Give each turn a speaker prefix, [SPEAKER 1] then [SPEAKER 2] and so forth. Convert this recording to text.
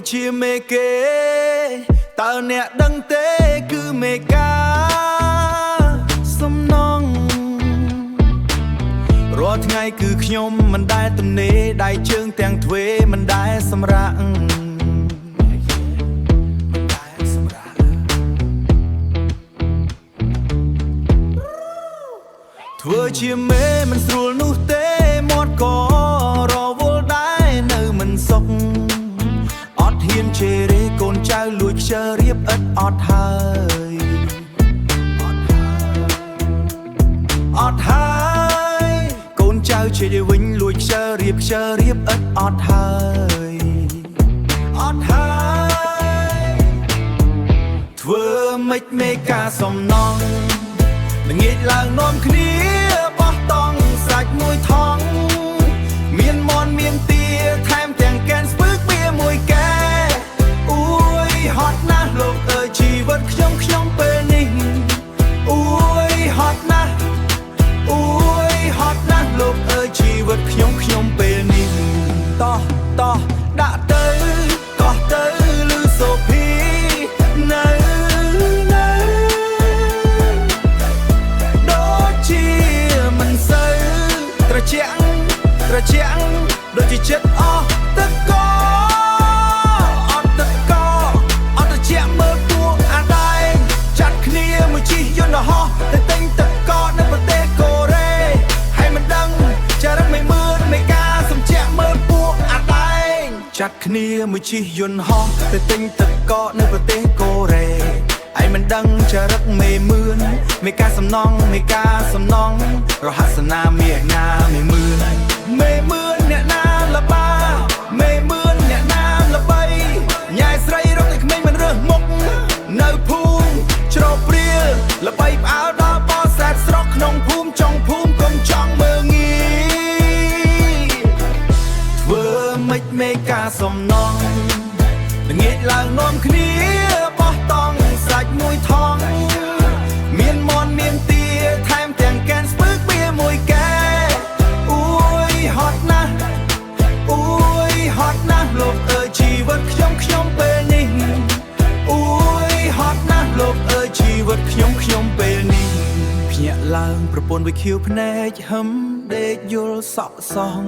[SPEAKER 1] ជាមេគេតើអ្នកដឹងទេគឺមេកាសំណងរាល់ថ្ងៃគឺខ្ញុំមិនដែលទំនេរដៃជើងទាំងទ្វេមិនដែលសម្រាកធ្វើជាមេមិនស្រួលនោះទេមាត់ក៏រវល់ដែរនៅមិនសុខអត់ហ៊ានជេរេកូនចៅលួចខ្ជិលរៀបឥតអត់ហើយអត់ហើយកូនចៅជេរវិញលួចខ្ជិលរៀបឥតអត់ហើយអត់ហើយធ្វើម៉េចមេកាសំណងល្ងាចឡើងនាំគ្នាបោះតង់សាច់មួយថងមានមន់មានទាថែមទាំងកែនស្ពឹកបៀមួយកែអូយហត់ណាស់លោកអើយជីវិតខ្ញុំពេលនេះអូយហត់ណាស់អូយហត់ណាស់លោកអើយជីវិតខ្ញុំពេលនេះតោះដាក់ទៅកោះទៅលឺសូភីនៅត្រជាក់ដូចជាចិត្តអស់ទឹកកអត់ទឹកកអត់ត្រជាក់មើលពួកអាដែងចាត់គ្នាមួយជិះយន្តហោះទៅទិញទឹកកនៅប្រទេសកូរ៉េហើយមិនដឹងចារឹកមិនមើលមេកាសំជាក់មើលពួកអាដែងចាត់គ្នាមួយជិះយន្តហោះទៅទិញទឹកកនៅប្រទេសកូរ៉េហើយមិនដឹងចារឹកមេមឿនមេកាសំណងរហស្សនាមេណាមេមឿនអ្នកណាល្បាមេមឿនអ្នកណាល្បីញ៉ែស្រីរត់តែក្មេងមិនរើសមុខនៅភូមិច្រោព្រាលល្បីផ្អើលដល់បោះសែតស្រុកក្នុងភូមិចុងភូមិកុំចង់មើងងាយធ្វើម៉េចមេកាសំណងល្ងាចឡើងនាំគ្នាបោះតង់សាច់មួយថងមានមន់មានទាថែមទាំងកែនស្ពឹកបៀមួយកែអូយហត់ណាស់លោកអើយជីវិតខ្ញុំពេលនេះអូយហត់ណាស់លោកអើយជីវិតខ្ញុំពេលនេះភ្ញាក់ឡើងប្រពន្ធវិខៀវភ្នែកហឹមដេកយល់សក់សង